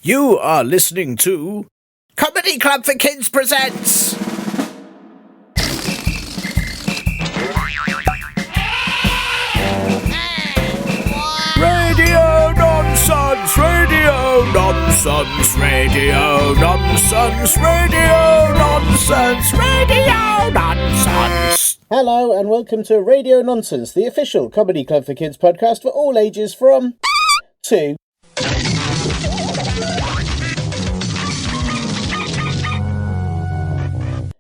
You are listening to Comedy Club for Kids presents Radio Nonsense, Radio Nonsense, Radio Nonsense, Radio Nonsense, Radio Nonsense. Hello and welcome to Radio Nonsense, the official Comedy Club for Kids podcast for all ages from 2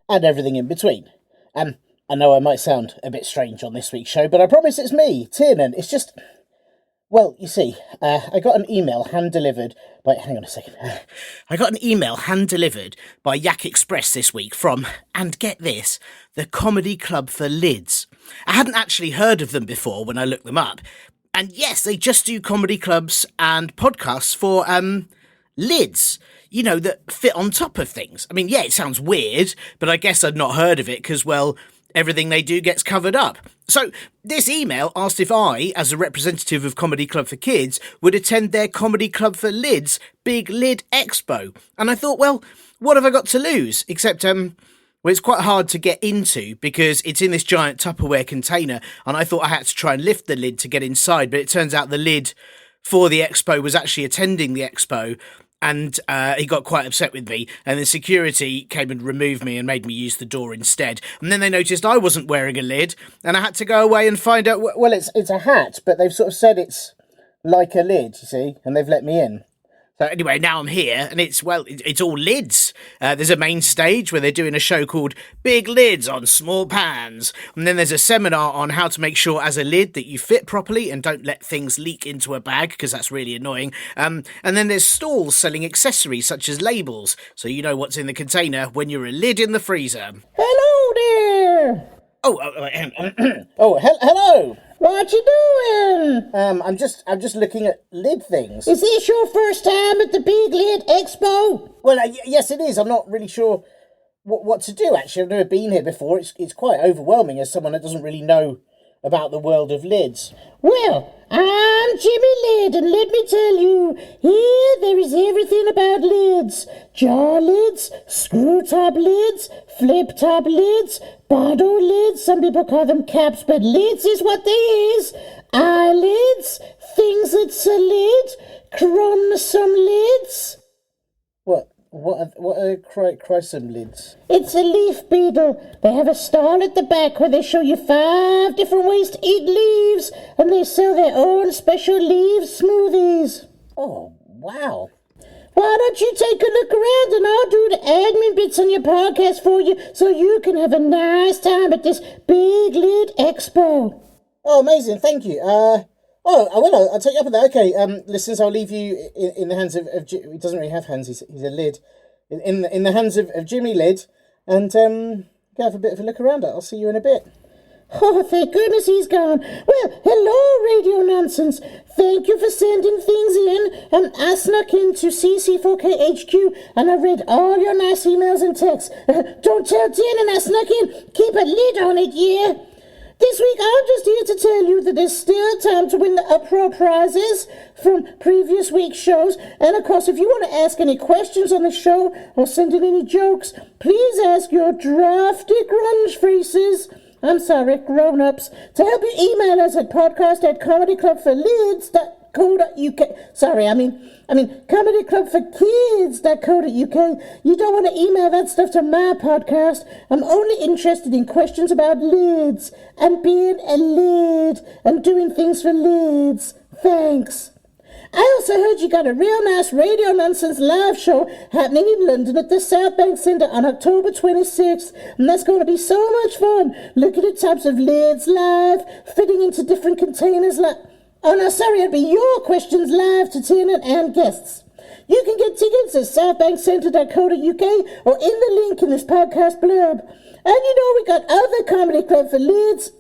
and everything in between. I know I might sound a bit strange on this week's show, but I promise it's me, Tiernan. It's just, well, you see, I got an email hand-delivered by... Hang on a second. I got an email hand-delivered by Yak Express this week from, and get this, the Comedy Club for Lids. I hadn't actually heard of them before when I looked them up. And yes, they just do comedy clubs and podcasts for, lids. You know, that fit on top of things. I mean, yeah, it sounds weird, but I guess I'd not heard of it because, well, everything they do gets covered up. So this email asked if I, as a representative of Comedy Club for Kids, would attend their Comedy Club for Lids Big Lid Expo. And I thought, well, what have I got to lose? Except, well, it's quite hard to get into because it's in this giant Tupperware container, and I thought I had to try and lift the lid to get inside, but it turns out the lid for the expo was actually attending the expo. And he got quite upset with me, and the security came and removed me and made me use the door instead. And then they noticed I wasn't wearing a lid, and I had to go away and find out... Well, it's a hat, but they've sort of said it's like a lid, you see, and they've let me in. So anyway, now I'm here, and it's all lids. There's a main stage where they're doing a show called Big Lids on Small Pans. And then there's a seminar on how to make sure as a lid that you fit properly and don't let things leak into a bag, because that's really annoying. And then there's stalls selling accessories such as labels, so you know what's in the container when you're a lid in the freezer. Hello there! Hello! What you doing? I'm just looking at lid things. Is this your first time at the Big Lid Expo? Well, yes it is. I'm not really sure what to do, actually. I've never been here before. It's quite overwhelming as someone that doesn't really know about the world of lids. Well, I'm Jimmy Lid, and let me tell you, here there is everything about lids. Jar lids, screw-top lids, flip-top lids, bottle lids, some people call them caps, but lids is what they is. Eyelids, things that's a lid, chromosome lids. What are chrysum lids? It's a leaf beetle. They have a stall at the back where they show you 5 different ways to eat leaves, and they sell their own special leaf smoothies. Oh, wow. Why don't you take a look around and I'll do the admin bits on your podcast for you so you can have a nice time at this Big Lid Expo. Oh, amazing. Thank you. I'll take you up on that. Okay, listeners, I'll leave you in the hands of he doesn't really have hands, he's a lid. In the hands of Jimmy Lid, and go have a bit of a look around. I'll see you in a bit. Oh, thank goodness he's gone. Well, hello, Radio Nonsense. Thank you for sending things in. I snuck into CC4KHQ, and I read all your nice emails and texts. Don't tell Tiernan I snuck in. Keep a lid on it, yeah? This week, I'm just here to tell you that there's still time to win the Uproar prizes from previous week's shows. And, of course, if you want to ask any questions on the show or send in any jokes, please ask your drafty grunge faces, I'm sorry, grown-ups, to help you email us at podcast@comedyclubforlids.co.uk. Sorry, I mean comedyclubforkids.co.uk. You don't want to email that stuff to my podcast. I'm only interested in questions about lids and being a lid and doing things for lids. Thanks. I also heard you got a real nice Radio Nonsense live show happening in London at the South Bank Centre on October 26th, and that's going to be so much fun, looking at types of lids live, fitting into different containers like... Oh, no, sorry, it'll be your questions live to Tiernan and guests. You can get tickets at southbankcentre.co.uk or in the link in this podcast blurb. And you know we got other Comedy Club for Lids,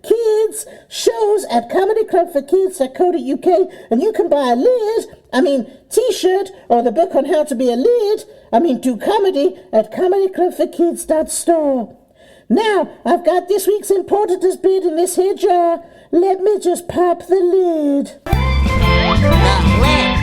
kids, shows at comedyclubforkids.co.uk, and you can buy a t-shirt, or the book on how to be a lid, do comedy at comedyclubforkids.store. Now, I've got this week's importantest bit in this here jar. Let me just pop the lid. The lid.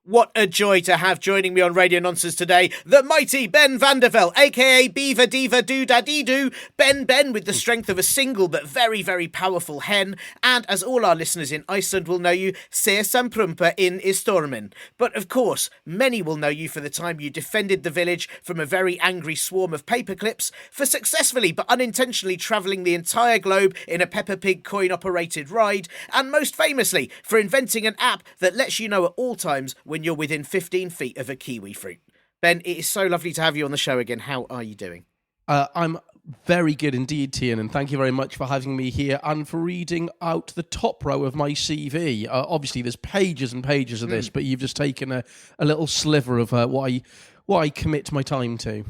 What a joy to have joining me on Radio Nonsense today, the mighty Ben Van Der Velde, a.k.a. Beaver Diva Doo-Da-Dee-Doo, Ben with the strength of a single but very, very powerful hen, and as all our listeners in Iceland will know you, Se Samprumpa in Istormin. But of course, many will know you for the time you defended the village from a very angry swarm of paperclips, for successfully but unintentionally travelling the entire globe in a Peppa Pig coin-operated ride, and most famously, for inventing an app that lets you know at all times when you're within 15 feet of a kiwi fruit. Ben, it is so lovely to have you on the show again. How are you doing? I'm very good indeed, Tiernan, and thank you very much for having me here and for reading out the top row of my CV. Obviously, there's pages and pages of this, but you've just taken a little sliver of what I commit my time to.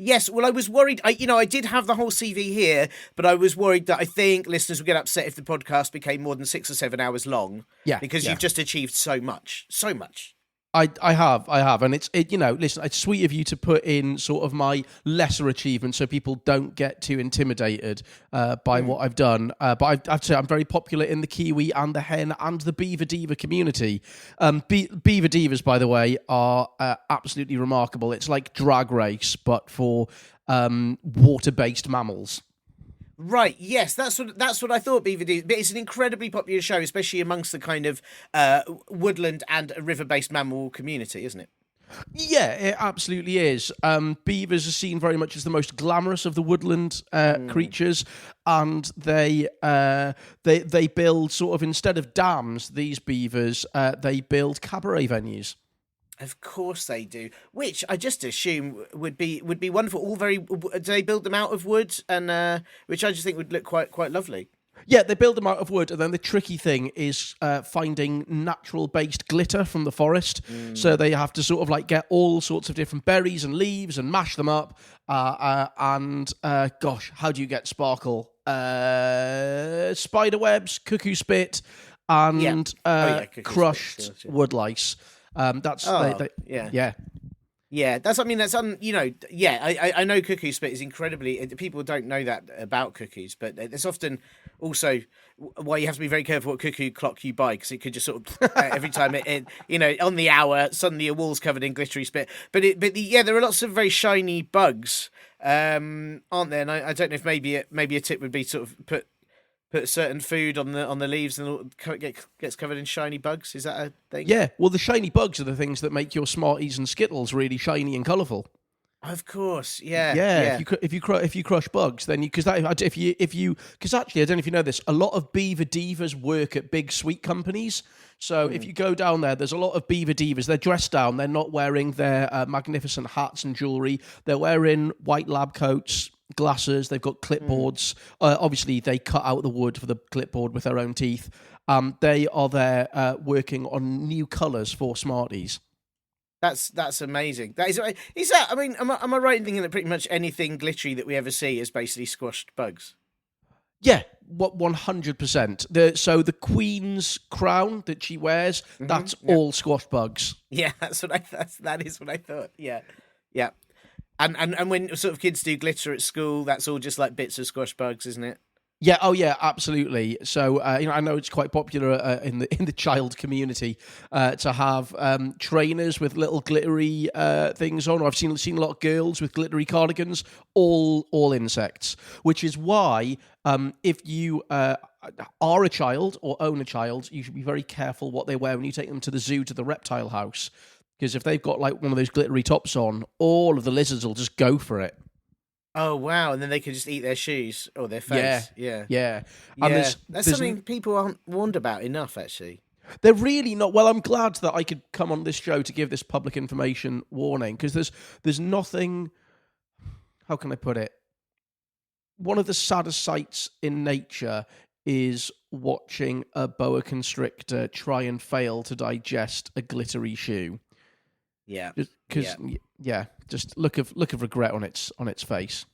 Yes, well, I was worried. I did have the whole CV here, but I was worried that I think listeners would get upset if the podcast became more than 6 or 7 hours long. Yeah, because you've just achieved so much. I have, and listen, it's sweet of you to put in sort of my lesser achievements so people don't get too intimidated by what I've done. But I have to say, I'm very popular in the Kiwi and the hen and the Beaver Diva community. Beaver Divas, by the way, are absolutely remarkable. It's like Drag Race, but for water-based mammals. Right, yes, that's what I thought Beaver Diva. But it's an incredibly popular show, especially amongst the kind of woodland and river-based mammal community, isn't it? Yeah, it absolutely is. Beavers are seen very much as the most glamorous of the woodland creatures, and they build sort of, instead of dams, these beavers, they build cabaret venues. Of course they do, which I just assume would be wonderful. All very, do they build them out of wood, and which I just think would look quite lovely. Yeah, they build them out of wood, and then the tricky thing is finding natural-based glitter from the forest. So they have to sort of like get all sorts of different berries and leaves and mash them up. And how do you get sparkle? Spider webs, cuckoo spit, and crushed woodlice. Yeah. That's, I mean, that's, I know cuckoo spit is incredibly, people don't know that about cuckoos, but it's often also why you have to be very careful what cuckoo clock you buy, because it could just sort of, every time it, on the hour, suddenly your wall's covered in glittery spit. But there are lots of very shiny bugs, aren't there? And I don't know if maybe a tip would be sort of put certain food on the leaves and it gets covered in shiny bugs. Is that a thing? Yeah, well, the shiny bugs are the things that make your Smarties and Skittles really shiny and colourful. Of course, yeah. If you crush bugs, then because actually, I don't know if you know this, a lot of Beaver Divas work at big sweet companies. So if you go down there, there's a lot of Beaver Divas. They're dressed down. They're not wearing their magnificent hats and jewellery. They're wearing white lab coats, glasses. They've got clipboards. Obviously, they cut out the wood for the clipboard with their own teeth. They are there working on new colours for Smarties. That's amazing. Is that? I mean, am I right in thinking that pretty much anything glittery that we ever see is basically squashed bugs? Yeah, 100%. So the Queen's crown that she wears, that's all squashed bugs. Yeah, that is what I thought. Yeah. And when sort of kids do glitter at school, that's all just like bits of squash bugs, isn't it? Yeah. Oh, yeah. Absolutely. So I know it's quite popular in the child community to have trainers with little glittery things on. Or I've seen a lot of girls with glittery cardigans, all insects. Which is why if you are a child or own a child, you should be very careful what they wear when you take them to the zoo, to the reptile house. Because if they've got like one of those glittery tops on, all of the lizards will just go for it. Oh, wow. And then they could just eat their shoes or their face. Yeah. And that's something people aren't warned about enough, actually. They're really not. Well, I'm glad that I could come on this show to give this public information warning, because there's nothing, how can I put it? One of the saddest sights in nature is watching a boa constrictor try and fail to digest a glittery shoe. Yeah. Just look of regret on its face.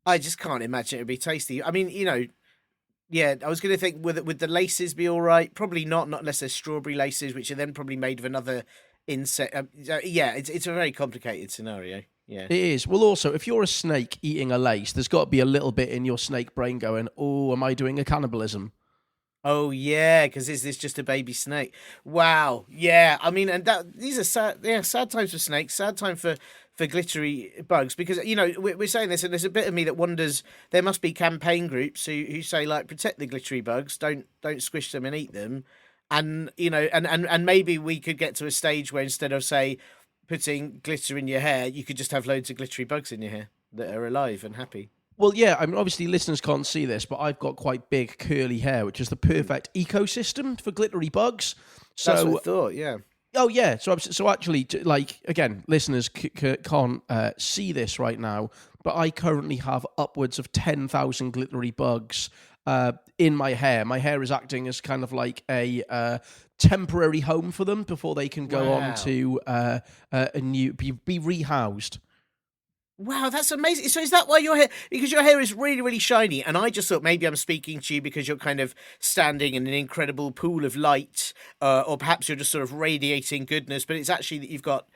I just can't imagine it would be tasty. I mean, I was going to think would the laces be all right? Probably not unless they're strawberry laces, which are then probably made of another insect. It's a very complicated scenario. Yeah, it is. Well, also, if you're a snake eating a lace, there's got to be a little bit in your snake brain going, "Oh, am I doing a cannibalism?" Oh yeah, because is this just a baby snake? Wow. Yeah. I mean, and these are sad. Yeah, sad times for snakes. Sad time for glittery bugs because we're saying this, and there's a bit of me that wonders there must be campaign groups who say like protect the glittery bugs, don't squish them and eat them, and and maybe we could get to a stage where instead of say putting glitter in your hair, you could just have loads of glittery bugs in your hair that are alive and happy. Well, yeah, I mean, obviously listeners can't see this, but I've got quite big curly hair, which is the perfect ecosystem for glittery bugs. So, That's what I thought. Yeah. oh yeah, so actually, like again, listeners can't see this right now, but I currently have upwards of 10,000 glittery bugs in my hair. My hair is acting as kind of like a temporary home for them before they can go on to a new be rehoused. Wow, that's amazing. So is that why your hair, because your hair is really, really shiny, and I just thought maybe I'm speaking to you because you're kind of standing in an incredible pool of light, or perhaps you're just sort of radiating goodness, but it's actually that you've got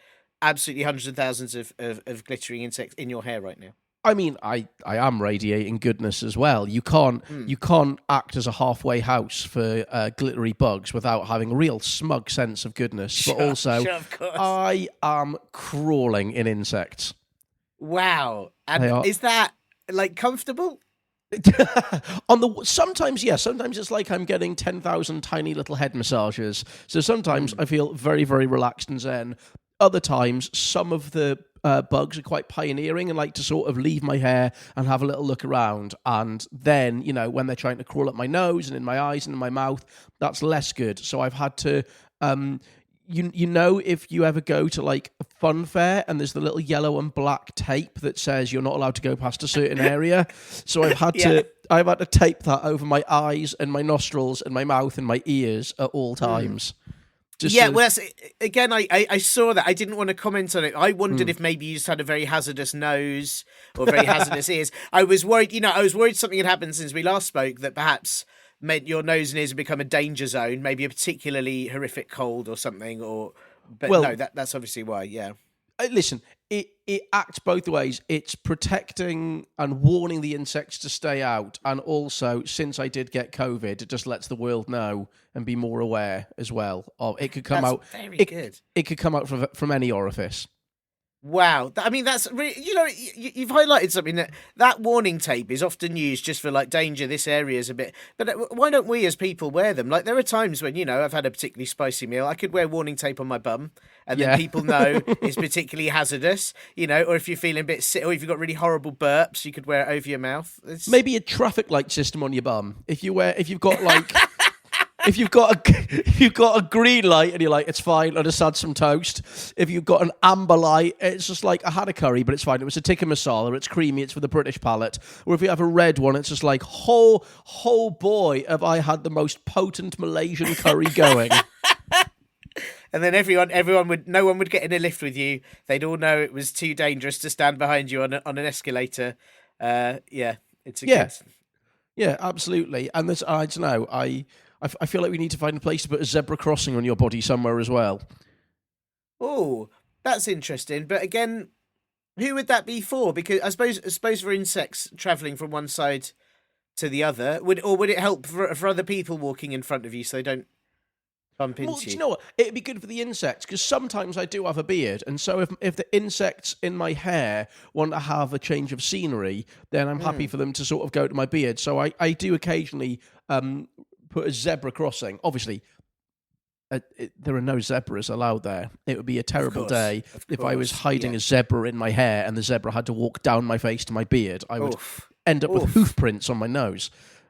absolutely hundreds of thousands of glittering insects in your hair right now. I mean, I am radiating goodness as well. You can't act as a halfway house for glittery bugs without having a real smug sense of goodness. But also, of course. I am crawling in insects. Wow. And is that like comfortable? Sometimes yes, sometimes it's like I'm getting 10,000 tiny little head massages. So sometimes I feel very, very relaxed and zen. Other times, some of the bugs are quite pioneering and like to sort of leave my hair and have a little look around. And then, when they're trying to crawl up my nose and in my eyes and in my mouth, that's less good. So I've had to, if you ever go to like a fun fair and there's the little yellow and black tape that says you're not allowed to go past a certain area. So I've had to tape that over my eyes and my nostrils and my mouth and my ears at all times. Well, again, I saw that. I didn't want to comment on it. I wondered if maybe you just had a very hazardous nose or very hazardous ears. I was worried, something had happened since we last spoke that perhaps meant your nose and ears had become a danger zone, maybe a particularly horrific cold or something. But no, that's obviously why, yeah. Listen, it acts both ways. It's protecting and warning the insects to stay out. And also, since I did get COVID, it just lets the world know and be more aware as well. It could come out. Very good. It could come out from any orifice. Wow. I mean, that's really, you've highlighted something that warning tape is often used just for like danger. This area is a bit, but why don't we as people wear them? Like there are times when, I've had a particularly spicy meal. I could wear warning tape on my bum and then people know it's particularly hazardous, or if you're feeling a bit sick or if you've got really horrible burps, you could wear it over your mouth. Maybe a traffic light system on your bum. If you've got like, if you've got a green light and you're like, it's fine, I just had some toast. If you've got an amber light, it's just like, I had a curry, but it's fine. It was a tikka masala, it's creamy, it's for the British palate. Or if you have a red one, it's just like, oh boy, have I had the most potent Malaysian curry going. And then no one would get in a lift with you. They'd all know it was too dangerous to stand behind you on an escalator. It's a good... Yeah, absolutely. And there's, I don't know, I feel like we need to find a place to put a zebra crossing on your body somewhere as well. Oh, that's interesting. But again, who would that be for? Because I suppose for insects travelling from one side to the other, would it help for other people walking in front of you so they don't bump into you? Do you know what? It'd be good for the insects because sometimes I do have a beard, and so if the insects in my hair want to have a change of scenery, then I'm happy for them to sort of go to my beard. So I do occasionally put a zebra crossing. Obviously, there are no zebras allowed there. It would be a terrible day if I was hiding a zebra in my hair and the zebra had to walk down my face to my beard. I would end up with hoof prints on my nose.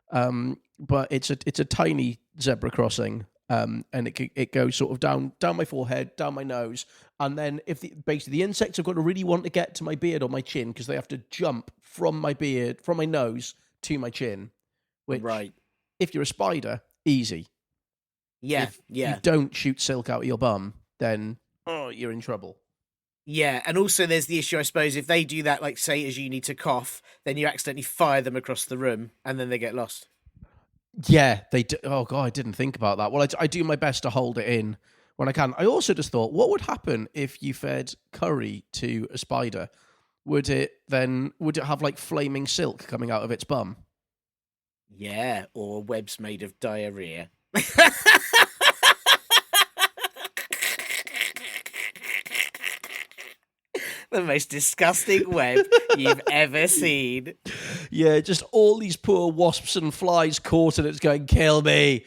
But it's a tiny zebra crossing, and it goes sort of down my forehead, down my nose, and then if basically the insects have got to really want to get to my beard or my chin because they have to jump from my nose to my chin, which if you're a spider, easy. Yeah, if you don't shoot silk out of your bum, then you're in trouble. Yeah, and also there's the issue, I suppose, if they do that, like say as you need to cough, then you accidentally fire them across the room, and then they get lost. Yeah, they do. Oh god, I didn't think about that. Well, I do my best to hold it in when I can. I also just thought, what would happen if you fed curry to a spider? Would it have like flaming silk coming out of its bum? Yeah, or webs made of diarrhea. The most disgusting web you've ever seen. Yeah, just all these poor wasps and flies caught in it, going, kill me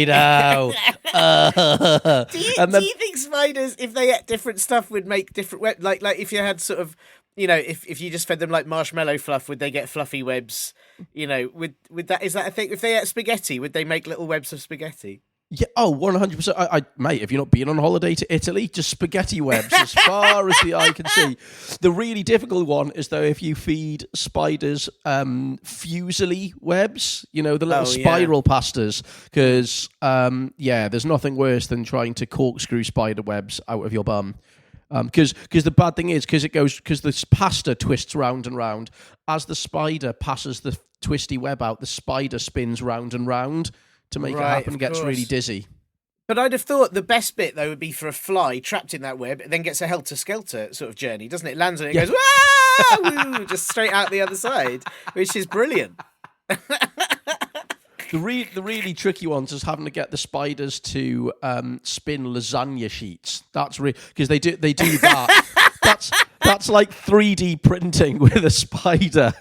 now. And Do then, you think spiders, if they ate different stuff, would make different web? Like if you had sort of, if you just fed them like marshmallow fluff, would they get fluffy webs? Would that, is that a thing? If they ate spaghetti, would they make little webs of spaghetti? yeah, oh, 100%. Mate, have you not been on holiday to Italy? Just spaghetti webs as far as the eye can see. The really difficult one is, though, if you feed spiders fusily webs, the little spiral pastas, because, there's nothing worse than trying to corkscrew spider webs out of your bum. Because the bad thing is, because the pasta twists round and round, as the spider passes the twisty web out, the spider spins round and round to make it happen, gets really dizzy. But I'd have thought the best bit, though, would be for a fly trapped in that web, and then gets a helter-skelter sort of journey, doesn't it? Lands on it, goes, woo, just straight out the other side, which is brilliant. The really tricky ones is having to get the spiders to spin lasagna sheets. That's because they do that. That's like 3D printing with a spider.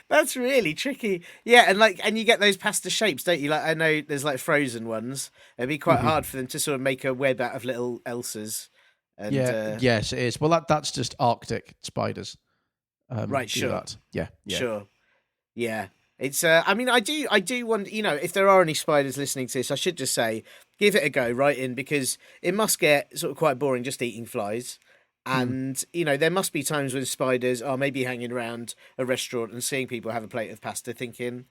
That's really tricky. Yeah, and you get those pasta shapes, don't you? Like, I know there's like frozen ones. It'd be quite hard for them to sort of make a web out of little Elsas. And, yes, it is. Well, that's just Arctic spiders. Right, sure. That. Yeah, sure. Yeah, it's. I mean, I do wonder. If there are any spiders listening to this, I should just say, give it a go, right in, because it must get sort of quite boring just eating flies. And, there must be times when spiders are maybe hanging around a restaurant and seeing people have a plate of pasta thinking,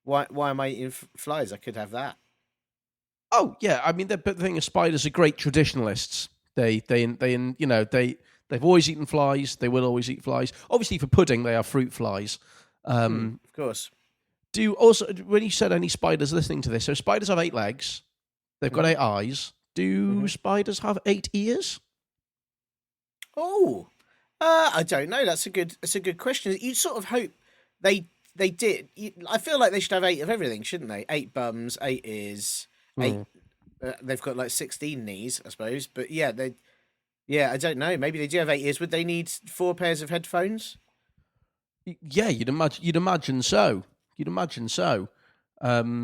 why am I eating flies? I could have that. Oh, yeah. I mean, but the thing is, spiders are great traditionalists. They've always eaten flies. They will always eat flies. Obviously, for pudding, they are fruit flies. Of course. When you said any spiders listening to this, so spiders have 8 legs. They've got 8 eyes. Do spiders have 8 ears? Oh, I don't know. That's a good question. You sort of hope they did. I feel like they should have 8 of everything, shouldn't they? 8 bums, 8 ears, 8. They've got like 16 knees, I suppose. But yeah, I don't know. Maybe they do have 8 ears. Would they need 4 pairs of headphones? Yeah, you'd imagine so. But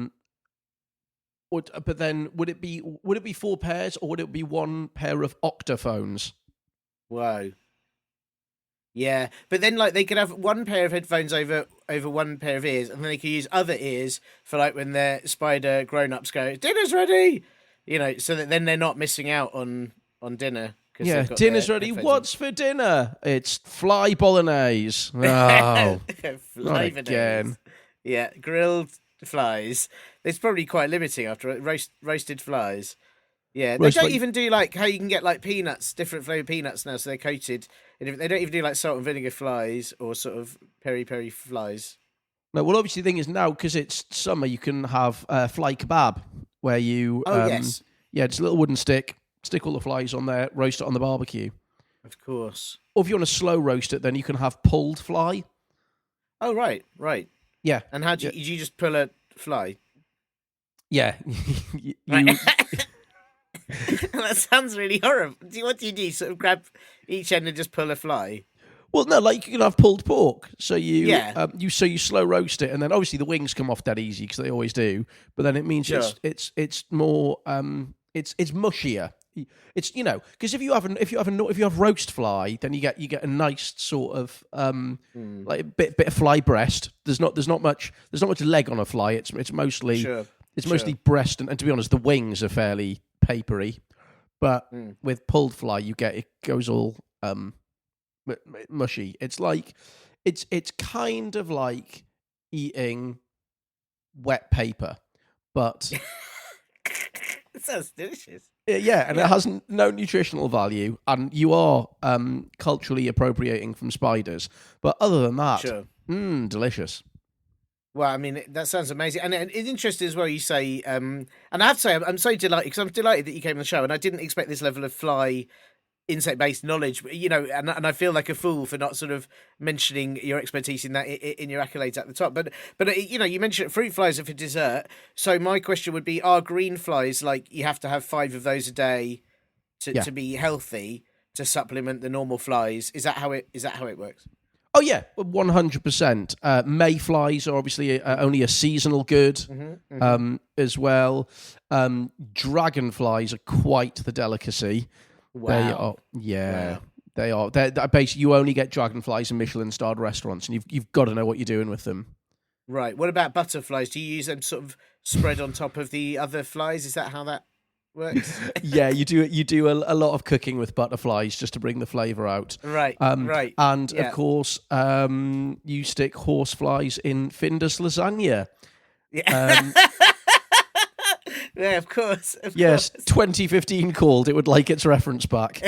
then would it be 4 pairs, or would it be 1 pair of octophones? Whoa. Yeah, but then like they could have 1 pair of headphones over 1 pair of ears, and then they could use other ears for like when their spider grown-ups go, dinner's ready, so that then they're not missing out on dinner. Yeah, dinner's ready. What's for dinner? It's fly bolognese. Oh, not again. Yeah, grilled flies. It's probably quite limiting after roasted flies. Yeah, they don't even do like how you can get like peanuts, different flavored peanuts now, so they're coated. And they don't even do like salt and vinegar flies or sort of peri peri flies. No, well, obviously the thing is now, because it's summer, you can have fly kebab, where you yes, just a little wooden stick all the flies on there, roast it on the barbecue. Of course. Or if you want to slow roast it, then you can have pulled fly. Oh right. Yeah. And how do you just pull a fly? Yeah. That sounds really horrible. What do you do? Sort of grab each end and just pull a fly? Well, no, like you can have pulled pork. So you you slow roast it, and then obviously the wings come off dead easy because they always do. But then it means it's more it's mushier. It's because if you have roast fly, then you get a nice sort of like a bit of fly breast. There's not much leg on a fly. It's mostly mostly breast, and to be honest, the wings are fairly papery. But with pulled fly, it goes all mushy. It's like it's kind of like eating wet paper, but it sounds delicious. Yeah, and it has no nutritional value, and you are culturally appropriating from spiders. But other than that, delicious. Well, I mean, that sounds amazing. And it's interesting as well, you say, and I have to say, I'm so delighted, because I'm delighted that you came on the show, and I didn't expect this level of fly insect-based knowledge, and I feel like a fool for not sort of mentioning your expertise in that in your accolades at the top. But you mentioned fruit flies are for dessert. So my question would be: are green flies like you have to have 5 of those a day to be healthy to supplement the normal flies? Is that how it works? Oh yeah, 100%. Mayflies are obviously only a seasonal good, as well. Dragonflies are quite the delicacy. Wow. They are, yeah. Wow. They are. They're basically, you only get dragonflies in Michelin-starred restaurants, and you've got to know what you're doing with them. Right. What about butterflies? Do you use them sort of spread on top of the other flies? Is that how that works? Yeah, you do a lot of cooking with butterflies just to bring the flavour out. Right. Right. And of course, you stick horseflies in Findus lasagna. Yeah. Yeah, of course. Yes, 2015 called. It would like its reference back.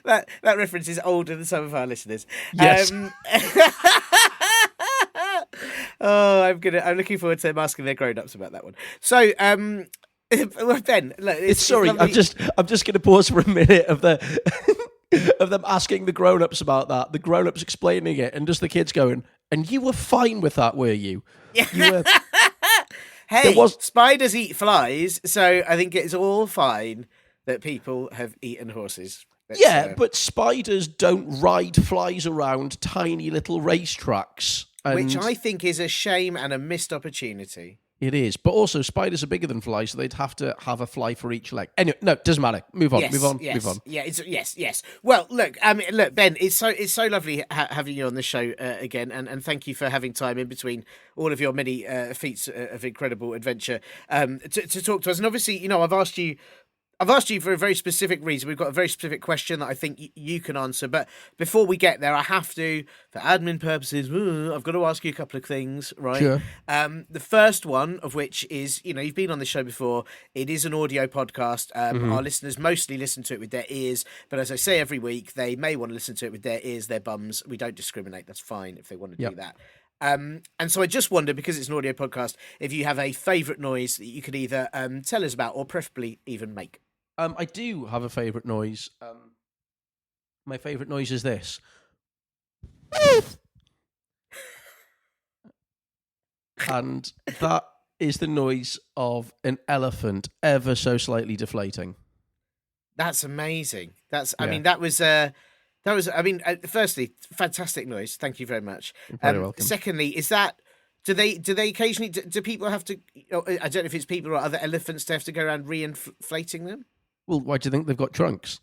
that reference is older than some of our listeners. Yes. I'm looking forward to them asking their grown-ups about that one. So, well, Ben, look, sorry, lovely. I'm just going to pause for a minute of of them asking the grown-ups about that. The grown-ups explaining it, and just the kids going, "And you were fine with that, were you?" You were. Hey, spiders eat flies, so I think it's all fine that people have eaten horses. But spiders don't ride flies around tiny little racetracks. Which I think is a shame and a missed opportunity. It is. But also, spiders are bigger than flies, so they'd have to have a fly for each leg. Anyway, no, doesn't matter. Move on. Yeah, yes. Well, look, Ben, it's so lovely having you on the show again, and thank you for having time in between all of your many feats of incredible adventure to talk to us. And obviously, I've asked you for a very specific reason. We've got a very specific question that I think you can answer. But before we get there, I have to, for admin purposes, I've got to ask you a couple of things, right? Sure. The first one of which is, you've been on the show before. It is an audio podcast. Our listeners mostly listen to it with their ears. But as I say every week, they may want to listen to it with their ears, their bums. We don't discriminate. That's fine if they want to do that. And so I just wonder, because it's an audio podcast, if you have a favourite noise that you could either tell us about or preferably even make. I do have a favourite noise. My favourite noise is this. And that is the noise of an elephant ever so slightly deflating. That's amazing. Firstly, fantastic noise. Thank you very much. You're very welcome. Secondly, is that... Do they occasionally... Do people have to... I don't know if it's people or other elephants to have to go around re-inflating them? Well, why do you think they've got trunks?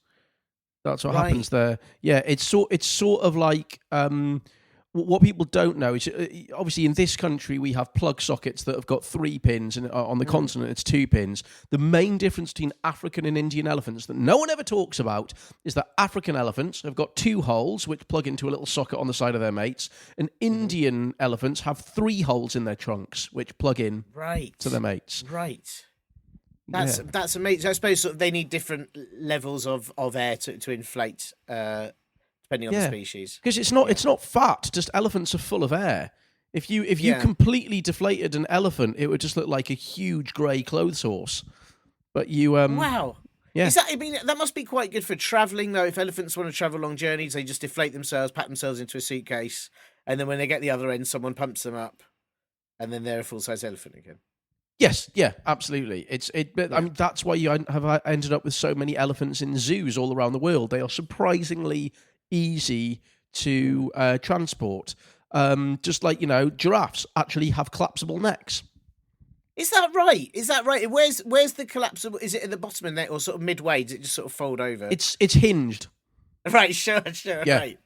That's what happens there. Yeah, it's sort of like what people don't know is obviously in this country we have plug sockets that have got 3 pins, and on the continent it's 2 pins. The main difference between African and Indian elephants that no one ever talks about is that African elephants have got 2 holes which plug into a little socket on the side of their mates, and Indian elephants have 3 holes in their trunks which plug in to their mates. Right. That's amazing. I suppose they need different levels of air to inflate, depending on the species. Because it's not fat. Just elephants are full of air. If you completely deflated an elephant, it would just look like a huge grey clothes horse. But you wow. Yeah. That must be quite good for travelling though. If elephants want to travel long journeys, they just deflate themselves, pack themselves into a suitcase, and then when they get the other end, someone pumps them up, and then they're a full-size elephant again. Yes, yeah, absolutely. I mean, that's why you have ended up with so many elephants in zoos all around the world. They are surprisingly easy to transport. Just like, giraffes actually have collapsible necks. Is that right? Where's the collapsible? Is it at the bottom of the neck or sort of midway? Does it just sort of fold over? It's hinged. Right, sure, yeah. Right.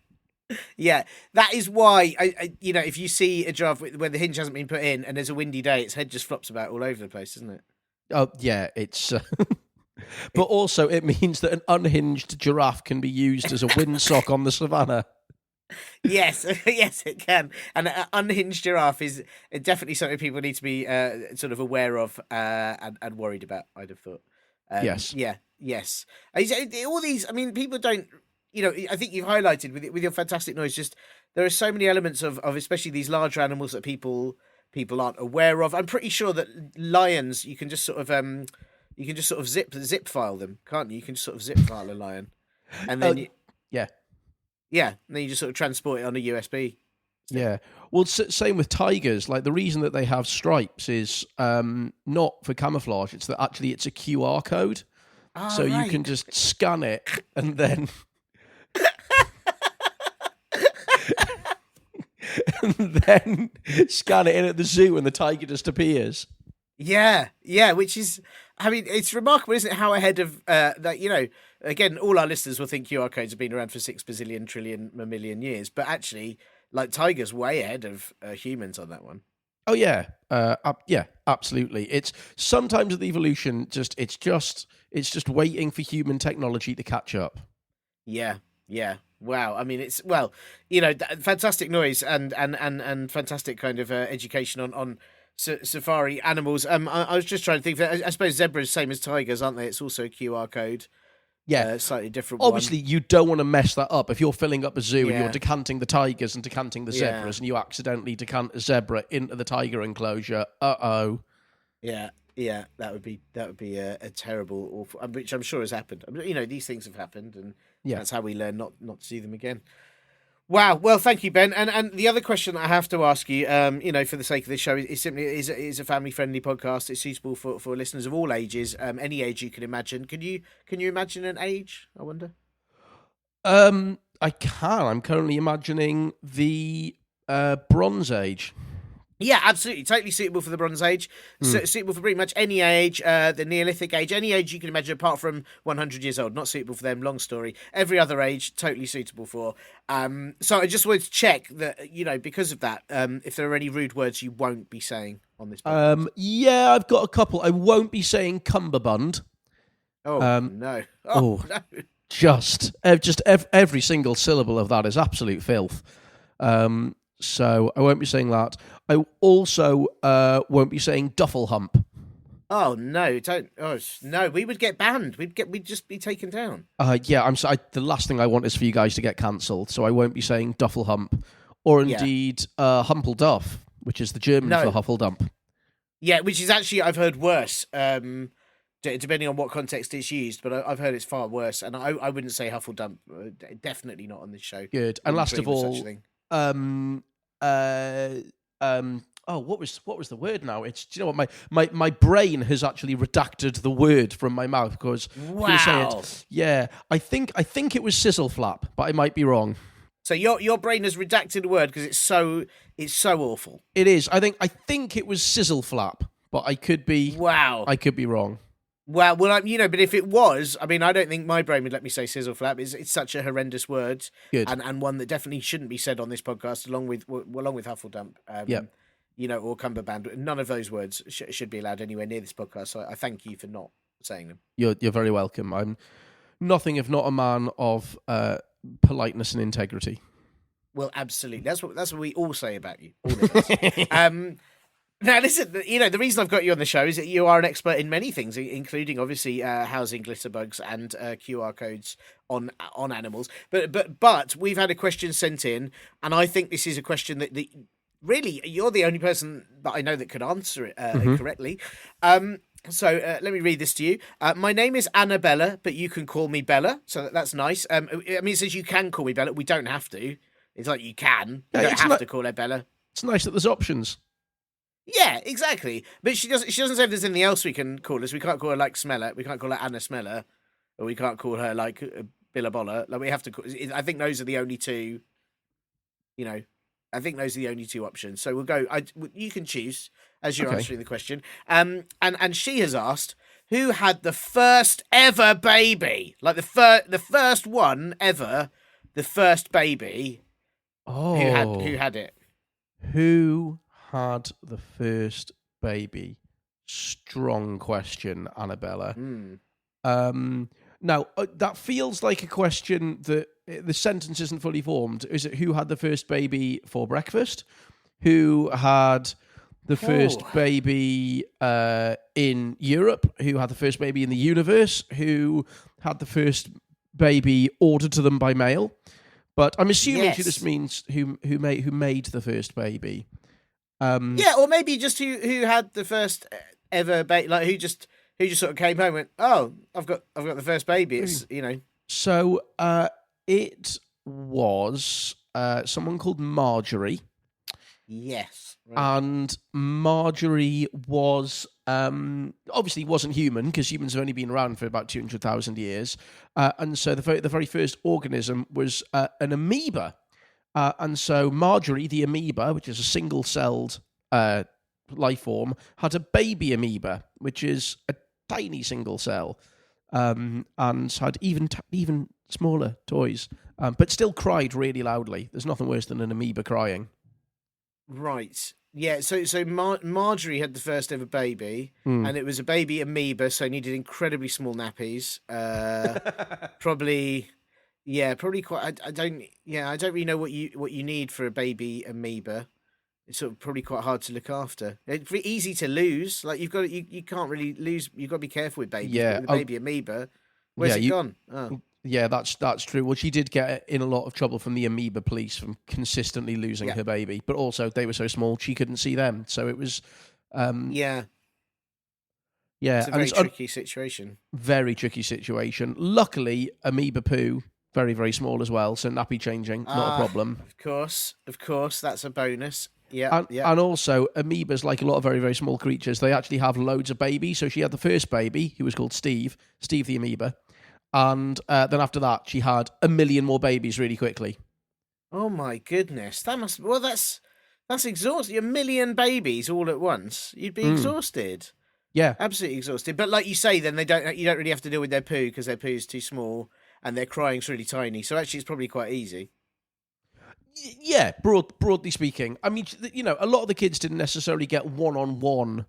Yeah, that is why if you see a giraffe where the hinge hasn't been put in and there's a windy day, its head just flops about all over the place, doesn't it? Oh yeah, it's. But also, it means that an unhinged giraffe can be used as a windsock on the savannah. Yes, yes, it can. And an unhinged giraffe is definitely something people need to be sort of aware of and worried about, I'd have thought. Yes. Yeah. Yes. All these. I mean, people don't. I think you've highlighted with your fantastic noise. Just there are so many elements of especially these larger animals that people aren't aware of. I'm pretty sure that lions, you can just sort of you can just sort of zip file them, can't you? You can just sort of zip file a lion, and then yeah, and then you just sort of transport it on a USB. Yeah. Well, same with tigers. Like the reason that they have stripes is not for camouflage. It's that actually it's a QR code, so right. you can just scan it and then scan it in at the zoo, and the tiger just appears. Yeah, which is, I mean, it's remarkable, isn't it, how ahead of that, again, all our listeners will think QR codes have been around for 6 bazillion trillion million years, but actually, like, tigers way ahead of humans on that one. Oh yeah, yeah, absolutely. It's sometimes with evolution, it's just waiting for human technology to catch up. Yeah. Wow. I mean, it's fantastic noise and fantastic kind of education on safari animals. I was just trying to think. I suppose zebras, same as tigers, aren't they? It's also a QR code. Yeah, slightly different. Obviously, you don't want to mess that up. If you're filling up a zoo and Yeah. you're decanting the tigers and decanting the Yeah. zebras, and you accidentally decant a zebra into the tiger enclosure, Yeah, that would be a terrible, awful, which I'm sure has happened. These things have happened, and that's how we learn not to see them again. Wow. Well, thank you, Ben. And the other question I have to ask you, for the sake of this show, is simply is a family friendly podcast. It's suitable for listeners of all ages, any age you can imagine. Can you imagine an age? I wonder. I can. I'm currently imagining the Bronze Age. Yeah, absolutely. Totally suitable for the Bronze Age. Suitable for pretty much any age, the Neolithic age, any age you can imagine apart from 100 years old. Not suitable for them, long story. Every other age, totally suitable for. So I just wanted to check that, because of that, if there are any rude words you won't be saying on this podcast. Yeah, I've got a couple. I won't be saying cummerbund. No. No. Just every single syllable of that is absolute filth. So I won't be saying that. I also won't be saying duffel hump. Oh no! Don't. Oh no! We would get banned. We'd just be taken down. Yeah. The last thing I want is for you guys to get cancelled. So I won't be saying duffel hump, or indeed Humpelduff, which is the German for Huffledump. Yeah, which is actually I've heard worse. Depending on what context it's used, but I've heard it's far worse. And I wouldn't say Huffledump. Definitely not on this show. Good. And last of all, what was the word now? It's, do you know what, my brain has actually redacted the word from my mouth because wow. Yeah, I think it was sizzle flap, but I might be wrong. So your brain has redacted a word because it's so awful. It is. I think it was sizzle flap, but I could be wrong. Well, but if it was, I mean, I don't think my brain would let me say sizzle flap. It's such a horrendous word, and one that definitely shouldn't be said on this podcast, along with Huffledump, or Cumberband. None of those words should be allowed anywhere near this podcast. So I thank you for not saying them. You're very welcome. I'm nothing if not a man of politeness and integrity. Well, absolutely. That's what we all say about you. All of us. Now, listen, the reason I've got you on the show is that you are an expert in many things, including, obviously, housing glitterbugs and QR codes on animals. But we've had a question sent in, and I think this is a question that really, you're the only person that I know that could answer it correctly. So let me read this to you. My name is Annabella, but you can call me Bella, so that's nice. It says you can call me Bella. We don't have to. It's like you can. You don't have to call her Bella. It's nice that there's options. Yeah, exactly. But she doesn't say if there's anything else we can call us. We can't call her like Smeller. We can't call her Anna Smeller, or we can't call her like Billabolla. Like we have to. I think those are the only two. I think those are the only two options. So we'll go. You can choose as you're answering the question. And she has asked, who had the first ever baby? Like the first one ever, the first baby. Oh, who had it? Who had the first baby? Strong question, Annabella. Now, that feels like a question that the sentence isn't fully formed. Is it who had the first baby for breakfast? Who had the first baby in Europe? Who had the first baby in the universe? Who had the first baby ordered to them by mail? But I'm assuming she just means who made the first baby. Or maybe just who had the first ever baby, like who Who just sort of came home and went, "Oh, I've got the first baby." It's So it was someone called Marjorie. Yes. Right. And Marjorie was obviously wasn't human, because humans have only been around for about 200,000 years. And so the very first organism was an amoeba. And so Marjorie, the amoeba, which is a single-celled life form, had a baby amoeba, which is a tiny single cell, and had even smaller toys, but still cried really loudly. There's nothing worse than an amoeba crying. Right. Yeah. So Marjorie had the first ever baby, and it was a baby amoeba, so needed incredibly small nappies. Probably. Yeah, probably quite. I don't. Yeah, I don't really know what you need for a baby amoeba. It's sort of probably quite hard to look after. It's very easy to lose. Like you can't really lose. You've got to be careful with babies. Yeah, But with a baby amoeba, where's it gone? Oh. Yeah, that's true. Well, she did get in a lot of trouble from the amoeba police from consistently losing her baby, but also they were so small she couldn't see them. So it was, yeah, yeah, it's a very tricky situation. Very tricky situation. Luckily, amoeba poo very, very small as well, so nappy changing not a problem. Of course, that's a bonus. Yeah, and also amoebas, like a lot of very, very small creatures, they actually have loads of babies. So she had the first baby, who was called Steve the amoeba. And then after that, she had a million more babies really quickly. Oh my goodness, that's exhausting. A million babies all at once, you'd be exhausted. Yeah, absolutely exhausted. But like you say, then you don't really have to deal with their poo because their poo is too small and their crying's really tiny. So actually, it's probably quite easy. Yeah, broadly speaking, I mean, a lot of the kids didn't necessarily get one-on-one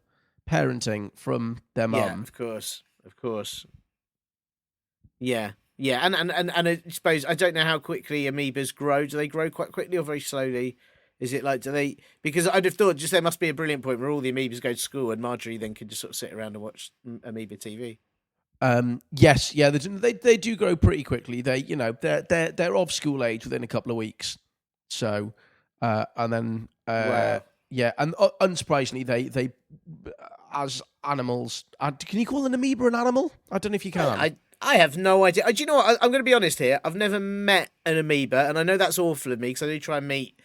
parenting from their mum. Yeah, of course. Yeah, and I suppose I don't know how quickly amoebas grow. Do they grow quite quickly or very slowly? Is it like, do they? Because I'd have thought there must be a brilliant point where all the amoebas go to school and Marjorie then can just sort of sit around and watch amoeba TV. Yes, yeah, they do grow pretty quickly. They're of school age within a couple of weeks. So, and then wow. Yeah, and unsurprisingly, they as animals. Can you call an amoeba an animal? I don't know if you can. I have no idea. Do you know what? I'm going to be honest here. I've never met an amoeba, and I know that's awful of me because I do try and meet.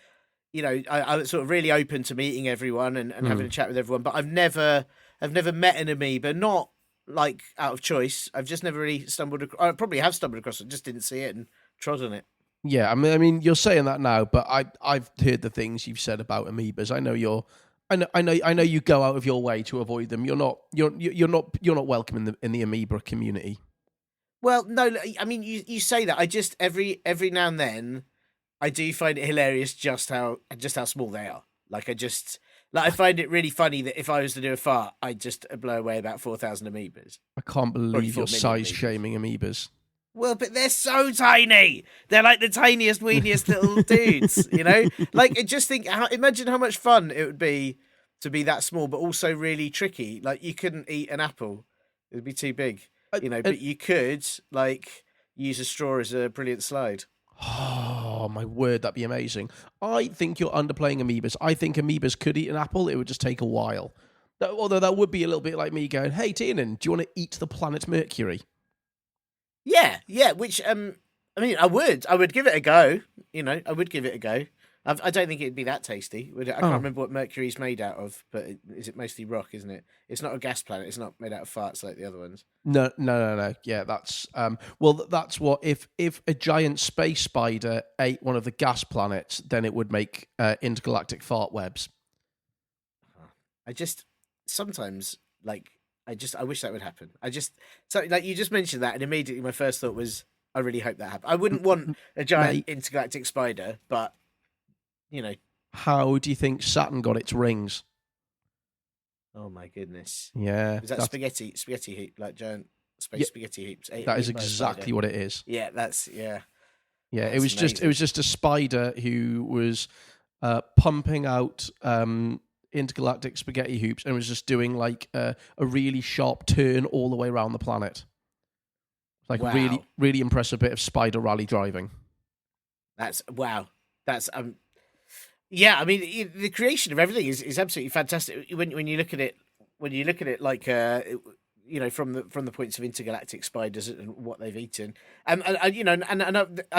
I'm sort of really open to meeting everyone and having a chat with everyone, but I've never met an amoeba. Not like out of choice. I've just never really stumbled. I probably have stumbled across it, just didn't see it and trod on it. Yeah, I mean, you're saying that now, but I've heard the things you've said about amoebas. I know I know you go out of your way to avoid them. You're not welcome in the amoeba community. Well, no, I mean, you say that. I just every now and then, I do find it hilarious just how small they are. Like I find it really funny that if I was to do a fart, I'd just blow away about 4,000 amoebas. I can't believe you're size shaming amoebas. Well, but they're so tiny. They're like the tiniest, weeniest little dudes, Like, imagine how much fun it would be to be that small, but also really tricky. Like, you couldn't eat an apple. It would be too big, but you could, like, use a straw as a brilliant slide. Oh, my word, that'd be amazing. I think you're underplaying amoebas. I think amoebas could eat an apple. It would just take a while. Although that would be a little bit like me going, hey, Tiernan, do you want to eat the planet Mercury? Yeah, which, I mean, I would give it a go, I would give it a go. I don't think it'd be that tasty. I can't remember what Mercury's made out of, but is it mostly rock, isn't it? It's not a gas planet. It's not made out of farts like the other ones. No. Yeah, that's, that's what, if a giant space spider ate one of the gas planets, then it would make intergalactic fart webs. Sometimes, I wish that would happen. You just mentioned that, and immediately my first thought was, I really hope that happens. I wouldn't want a giant intergalactic spider, but, How do you think Saturn got its rings? Oh my goodness. Yeah. Is that spaghetti heap, like giant space spaghetti heaps? That is exactly what it is. Yeah, Yeah, it was just a spider who was pumping out intergalactic spaghetti hoops and was just doing like a really sharp turn all the way around the planet. Like a really, really impressive bit of spider rally driving. That's yeah, I mean, the creation of everything is absolutely fantastic. When you look at it like from the points of intergalactic spiders and what they've eaten. I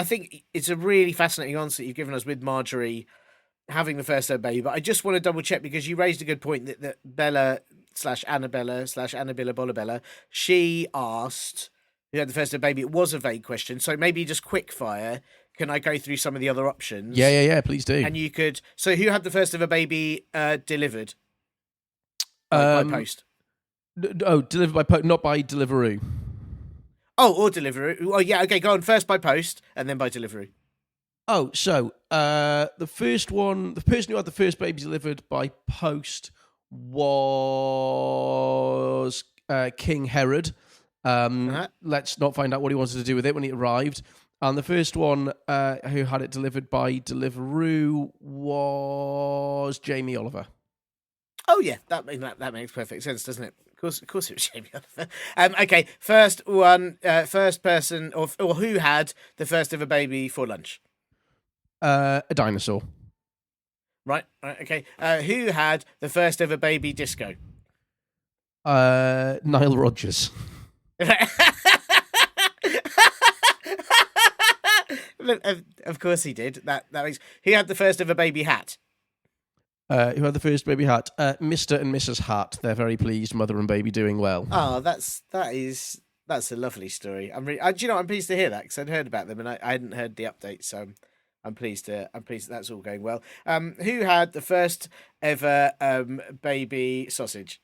think it's a really fascinating answer that you've given us with Marjorie having the first ever baby. But I just want to double check because you raised a good point that Bella / Annabella / Annabella Bolabella, she asked who had the first ever baby. It was a vague question, so maybe just quick fire. Can I go through some of the other options? Yeah, please do. And you could. So who had the first ever baby delivered? By post. Delivered by post, not by Deliveroo. Oh, or Deliveroo. Oh, yeah, okay, go on. First by post, and then by Deliveroo. Oh, so the person who had the first baby delivered by post was King Herod. Let's not find out what he wanted to do with it when it arrived. And the first one who had it delivered by Deliveroo was Jamie Oliver. Oh yeah, that makes perfect sense, doesn't it? Of course, it was Jamie Oliver. Okay, first person, or who had the first ever baby for lunch? A dinosaur. Right. Okay. Who had the first ever baby disco? Nile Rodgers. Of course he did. That makes. Who had the first ever baby hat? Who had the first baby hat? Mr. and Mrs. Hat. They're very pleased, mother and baby doing well. Oh, that's a lovely story. I'm pleased to hear that because I'd heard about them and I hadn't heard the update, so I'm pleased that's all going well. Who had the first ever baby sausage?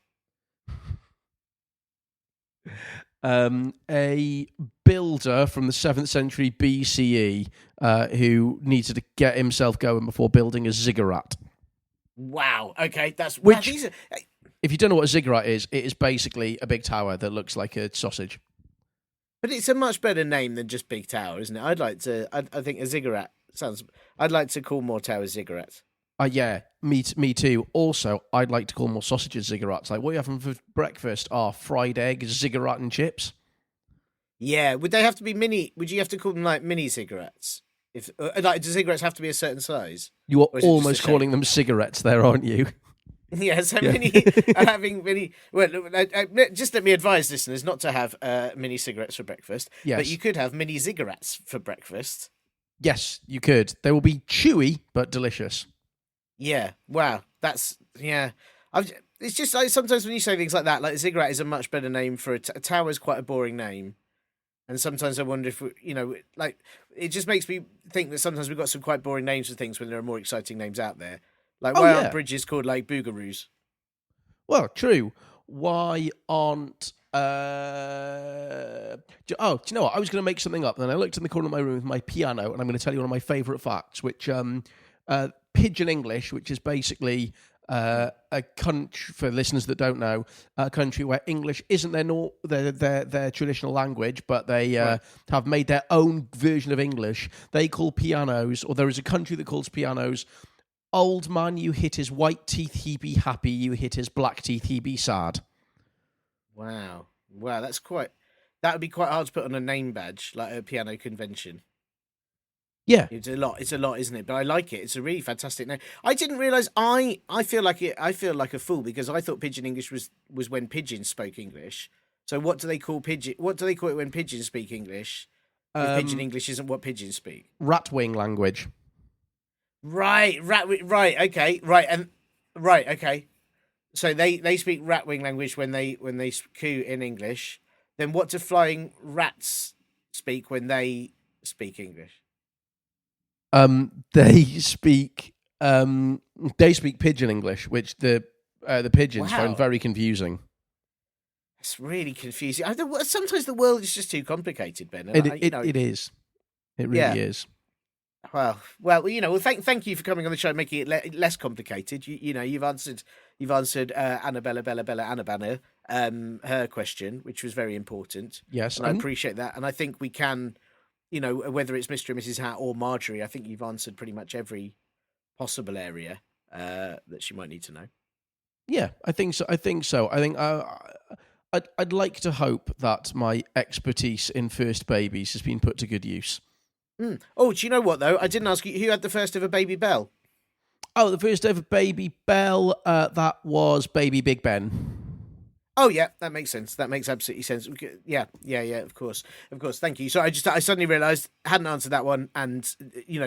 A builder from the 7th century BCE who needed to get himself going before building a ziggurat. Wow. Okay, that's if you don't know what a ziggurat is, it is basically a big tower that looks like a sausage. But it's a much better name than just big tower, isn't it? I think a ziggurat sounds. I'd like to call more towers ziggurats. Yeah, me too. Also, I'd like to call more sausages ziggurats. Like, what are you having for breakfast? Fried egg, ziggurat and chips. Yeah, would they have to be mini? Would you have to call them like mini cigarettes? If do cigarettes have to be a certain size? You are almost calling them cigarettes there, aren't you? Yeah, so mini having mini. Well, just let me advise listeners not to have mini cigarettes for breakfast. Yes, but you could have mini ziggurats for breakfast. Yes, you could. They will be chewy but delicious. Yeah. Wow. That's it's just like sometimes when you say things like that, like a ziggurat is a much better name for a tower is quite a boring name. And sometimes I wonder if, like, it just makes me think that sometimes we've got some quite boring names for things when there are more exciting names out there. Like, why aren't bridges called, like, boogaroos? Well, true. Why aren't... do you know what? I was going to make something up, and then I looked in the corner of my room with my piano, and I'm going to tell you one of my favourite facts, which Pidgin English, which is basically... a country, for listeners that don't know, a country where English isn't their traditional language, but they have made their own version of English. They call pianos, or there is a country that calls pianos, old man, you hit his white teeth, he be happy, you hit his black teeth, he be sad. Wow, that would be quite hard to put on a name badge, like a piano convention. Yeah, it's a lot, isn't it? But I like it. It's a really fantastic name. I didn't realise. I feel like a fool because I thought Pidgin English was when pigeons spoke English. So what do they call pigeon? What do they call it when pigeons speak English? If Pidgin English isn't what pigeons speak. Ratwing language. Right. Okay. Okay. So they speak ratwing language when they coo in English. Then what do flying rats speak when they speak English? They speak Pidgin English, which the pigeons find very confusing. It's really confusing. Sometimes the world is just too complicated, Ben. And it is. It really is. Well, thank you for coming on the show, making it less complicated. You've answered Annabella Annabella her question, which was very important. Yes, and I appreciate that. And I think we can. Whether it's Mr. and Mrs. Hat or Marjorie, I think you've answered pretty much every possible area that she might need to know. Yeah, I think so. I think I'd like to hope that my expertise in first babies has been put to good use. Mm. Oh, do you know what, though? I didn't ask you, who had the first ever baby Belle? Oh, the first ever baby Belle, that was baby Big Ben. Oh yeah, that makes sense. That makes absolutely sense. Yeah. Of course. Thank you. So I suddenly realised I hadn't answered that one, and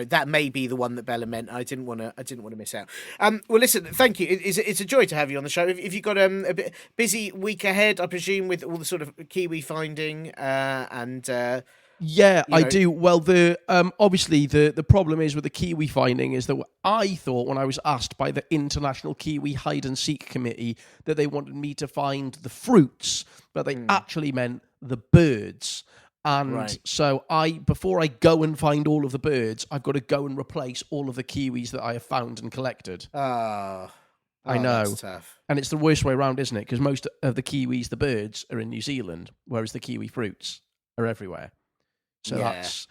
that may be the one that Bella meant. I didn't want to miss out. Well, listen, thank you. It's a joy to have you on the show. If you've got a bit busy week ahead, I presume, with all the sort of kiwi finding and. Yeah, I do. Well, the obviously the problem is with the kiwi finding is that I thought when I was asked by the International Kiwi Hide and Seek Committee that they wanted me to find the fruits, but they actually meant the birds. And so before I go and find all of the birds, I've got to go and replace all of the kiwis that I have found and collected. I know. That's tough. And it's the worst way around, isn't it? Because most of the kiwis, the birds, are in New Zealand, whereas the kiwi fruits are everywhere. So that's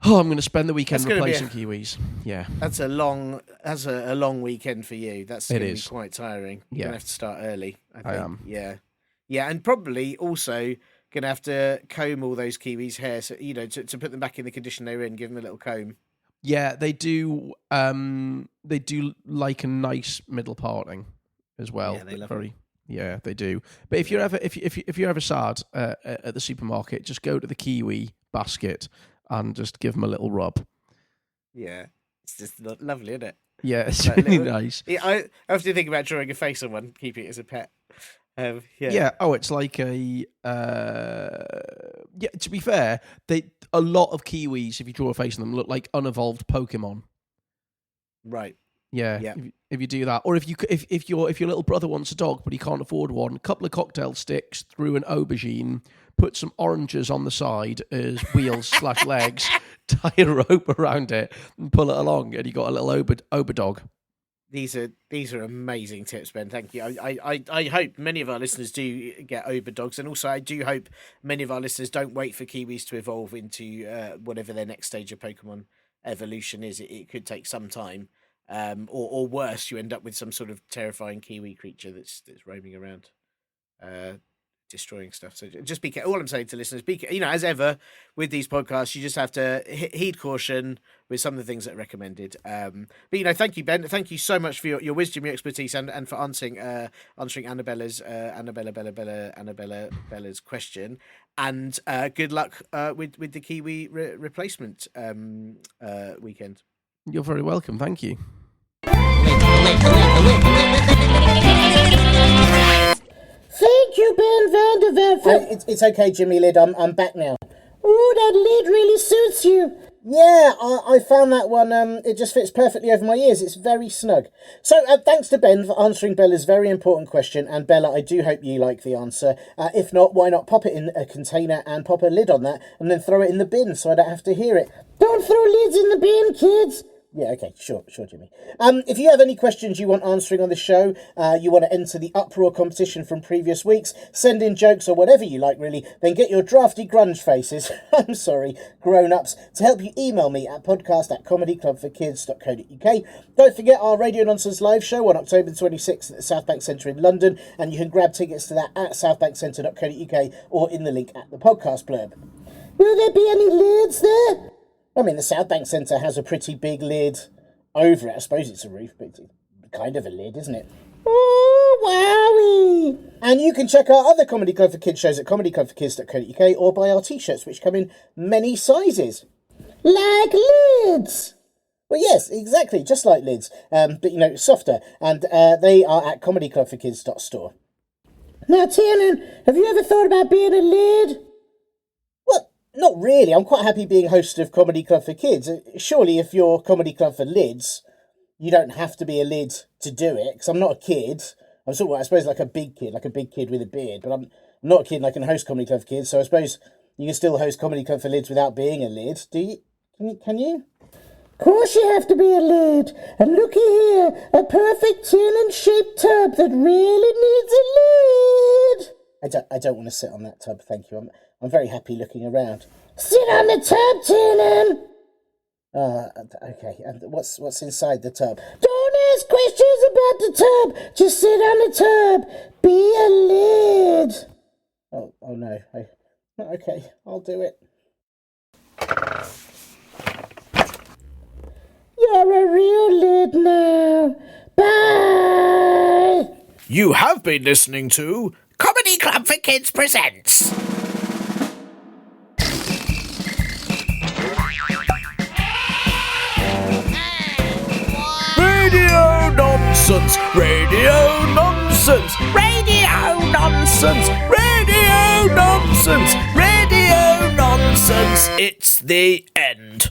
I'm going to spend the weekend replacing kiwis. Yeah, that's a long weekend for you. That's going to be quite tiring. You're going to have to start early. I think. Yeah, and probably also going to have to comb all those kiwis' hair, so to put them back in the condition they were in. Give them a little comb. Yeah, they do. They do like a nice middle parting as well. Yeah, they love it. Yeah, they do. But if you're ever sad at the supermarket, just go to the kiwi basket and just give them a little rub. Yeah, it's just lovely, isn't it? Yeah, it's really nice. Yeah, I often think about drawing a face on one, keeping it as a pet. Yeah. Oh, it's like a. To be fair, a lot of kiwis, if you draw a face on them, look like unevolved Pokemon. Right. Yeah. If you do that, or if your little brother wants a dog but he can't afford one, a couple of cocktail sticks through an aubergine, put some oranges on the side as wheels / legs, tie a rope around it, and pull it along, and you got a little ober dog. These are amazing tips, Ben. Thank you. I hope many of our listeners do get ober dogs, and also I do hope many of our listeners don't wait for kiwis to evolve into whatever their next stage of Pokemon evolution is. It could take some time. Or worse, you end up with some sort of terrifying kiwi creature that's roaming around, destroying stuff. So just be careful. All I'm saying to listeners, as ever with these podcasts, you just have to heed caution with some of the things that are recommended. But thank you, Ben. Thank you so much for your wisdom, your expertise, and for answering Annabella's question. And good luck with the kiwi replacement weekend. You're very welcome. Thank you. Thank you, Ben Van Der Velde. It's okay, Jimmy Lid. I'm back now. Oh, that lid really suits you. Yeah, I found that one. It just fits perfectly over my ears. It's very snug. So thanks to Ben for answering Bella's very important question. And Bella, I do hope you like the answer. If not, why not pop it in a container and pop a lid on that and then throw it in the bin so I don't have to hear it. Don't throw lids in the bin, kids. Yeah, okay, sure, Jimmy. If you have any questions you want answering on the show, you want to enter the uproar competition from previous weeks, send in jokes or whatever you like, really, then get your drafty grunge faces, I'm sorry, grown-ups, to help you email me at podcast@comedyclubforkids.co.uk. Don't forget our Radio Nonsense live show on October 26th at the South Bank Centre in London, and you can grab tickets to that at southbankcentre.co.uk or in the link at the podcast blurb. Will there be any lids there? I mean, the South Bank Centre has a pretty big lid over it. I suppose it's a roof, but it's kind of a lid, isn't it? Oh, wowie! And you can check our other Comedy Club for Kids shows at comedyclubforkids.co.uk or buy our t-shirts, which come in many sizes. Like lids! Well, yes, exactly, just like lids, but, softer. And they are at comedyclubforkids.store. Now, Tiernan, have you ever thought about being a lid? Not really. I'm quite happy being host of Comedy Club for Kids. Surely if you're Comedy Club for Lids, you don't have to be a lid to do it, because I'm not a kid. I'm sort of, I suppose, like a big kid with a beard, but I'm not a kid and I can host Comedy Club for Kids, so I suppose you can still host Comedy Club for Lids without being a lid. Do you? Can you? Of course you have to be a lid. And looky here, a perfect tin-and-shaped tub that really needs a lid. I don't want to sit on that tub, thank you. I'm very happy looking around. Sit on the tub, Tiernan! Okay. And what's inside the tub? Don't ask questions about the tub. Just sit on the tub. Be a lid. Oh no. Okay, I'll do it. You're a real lid now. Bye! You have been listening to Club for Kids presents. Radio nonsense, radio nonsense, radio nonsense, radio nonsense, radio nonsense. It's the end.